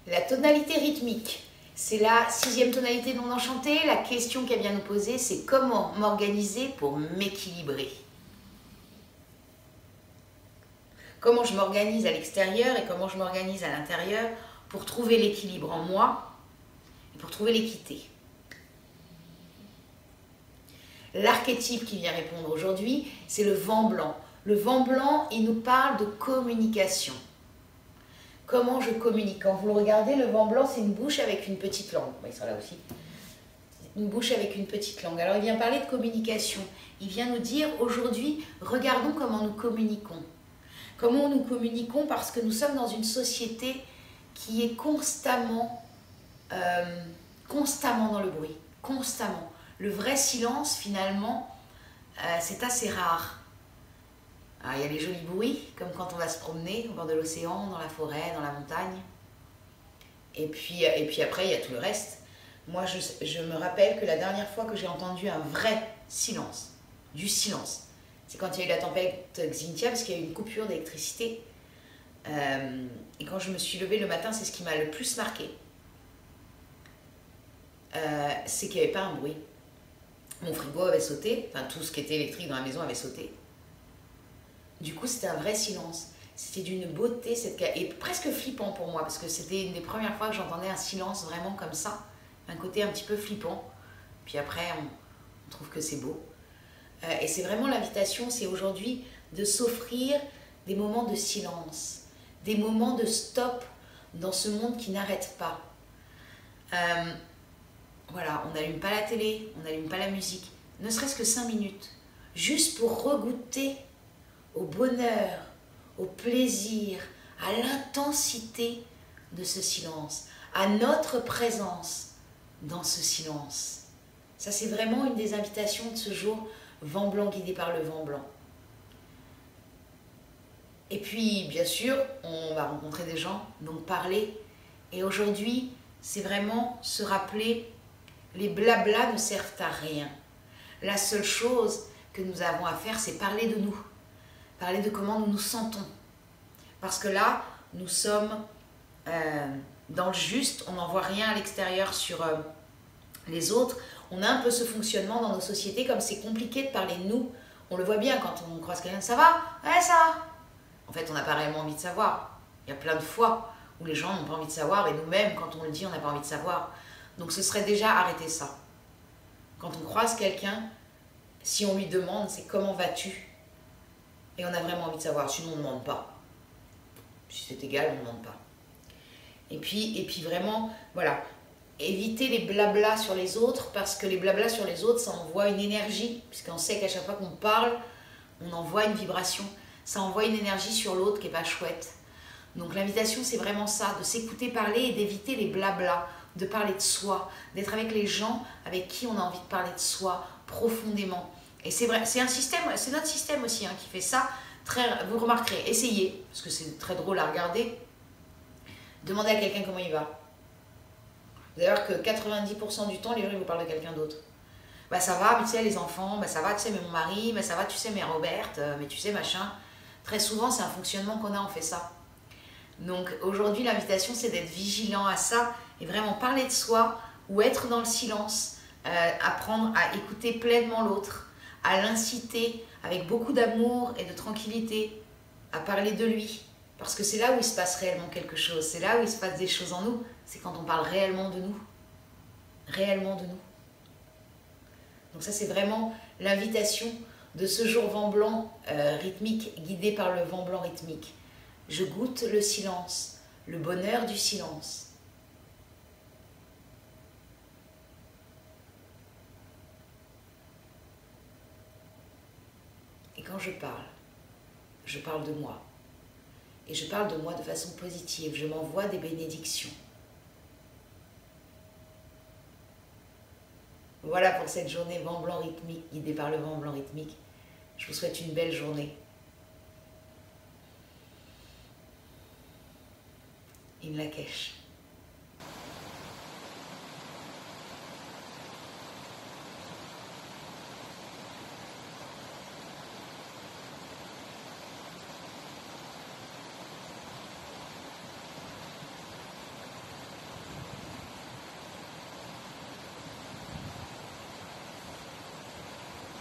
La tonalité rythmique, c'est la 6e tonalité non enchantée. La question qu'elle vient nous poser, c'est comment m'organiser pour m'équilibrer. Comment je m'organise à l'extérieur et comment je m'organise à l'intérieur pour trouver l'équilibre en moi et pour trouver l'équité. L'archétype qui vient répondre aujourd'hui, c'est le vent blanc. Le vent blanc, il nous parle de communication. Comment je communique? Quand vous le regardez, le vent blanc, c'est une bouche avec une petite langue. Il sera là aussi. Une bouche avec une petite langue. Alors, il vient parler de communication. Il vient nous dire, aujourd'hui, regardons comment nous communiquons. Comment nous communiquons? Parce que nous sommes dans une société qui est constamment dans le bruit. Constamment. Le vrai silence, finalement, c'est assez rare. Alors, il y a les jolis bruits, comme quand on va se promener au bord de l'océan, dans la forêt, dans la montagne. Et puis après, il y a tout le reste. Moi, je me rappelle que la dernière fois que j'ai entendu un vrai silence, du silence, c'est quand il y a eu la tempête Xynthia, parce qu'il y a eu une coupure d'électricité. Et quand je me suis levée le matin, c'est ce qui m'a le plus marqué. C'est qu'il n'y avait pas un bruit. Mon frigo avait sauté, enfin tout ce qui était électrique dans la maison avait sauté. Du coup, c'était un vrai silence. C'était d'une beauté, et presque flippant pour moi, parce que c'était une des premières fois que j'entendais un silence vraiment comme ça, un côté un petit peu flippant. Puis après, on trouve que c'est beau. Et c'est vraiment l'invitation, c'est aujourd'hui de s'offrir des moments de silence, des moments de stop dans ce monde qui n'arrête pas. Voilà, on n'allume pas la télé, on n'allume pas la musique, ne serait-ce que 5 minutes, juste pour regoûter au bonheur, au plaisir, à l'intensité de ce silence, à notre présence dans ce silence. Ça, c'est vraiment une des invitations de ce jour, vent blanc guidé par le vent blanc. Et puis, bien sûr, on va rencontrer des gens, donc parler. Et aujourd'hui, c'est vraiment se rappeler, les blablas ne servent à rien. La seule chose que nous avons à faire, c'est parler de nous. Parler de comment nous nous sentons. Parce que là, nous sommes dans le juste, on n'en voit rien à l'extérieur sur les autres. On a un peu ce fonctionnement dans nos sociétés, comme c'est compliqué de parler de nous. On le voit bien quand on croise quelqu'un, ça va? Ouais, ça va. En fait, on n'a pas réellement envie de savoir. Il y a plein de fois où les gens n'ont pas envie de savoir, et nous-mêmes, quand on le dit, on n'a pas envie de savoir. Donc ce serait déjà arrêter ça. Quand on croise quelqu'un, si on lui demande, c'est comment vas-tu? Et on a vraiment envie de savoir, sinon on ne demande pas. Si c'est égal, on ne demande pas. Et puis vraiment, voilà, éviter les blablas sur les autres, parce que les blablas sur les autres, ça envoie une énergie, puisqu'on sait qu'à chaque fois qu'on parle, on envoie une vibration, ça envoie une énergie sur l'autre qui n'est pas chouette. Donc l'invitation, c'est vraiment ça, de s'écouter parler et d'éviter les blablas, de parler de soi, d'être avec les gens avec qui on a envie de parler de soi profondément. Et c'est vrai, c'est un système, c'est notre système aussi qui fait ça. Vous remarquerez, essayez, parce que c'est très drôle à regarder. Demandez à quelqu'un comment il va. D'ailleurs que 90% du temps, les gens ils vous parlent de quelqu'un d'autre. Bah ça va, mais tu sais, les enfants, bah ça va, tu sais, mais mon mari, bah ça va, tu sais, mais Robert, mais tu sais, machin. Très souvent, c'est un fonctionnement qu'on a, on fait ça. Donc aujourd'hui, l'invitation, c'est d'être vigilant à ça et vraiment parler de soi ou être dans le silence, apprendre à écouter pleinement l'autre, à l'inciter avec beaucoup d'amour et de tranquillité, à parler de lui. Parce que c'est là où il se passe réellement quelque chose, c'est là où il se passe des choses en nous, c'est quand on parle réellement de nous. Réellement de nous. Donc ça, c'est vraiment l'invitation de ce jour vent blanc rythmique, guidé par le vent blanc rythmique. Je goûte le silence, le bonheur du silence. Et quand je parle de moi. Et je parle de moi de façon positive, je m'envoie des bénédictions. Voilà pour cette journée vent blanc rythmique, guidée par le vent blanc rythmique. Je vous souhaite une belle journée. In Lakesh.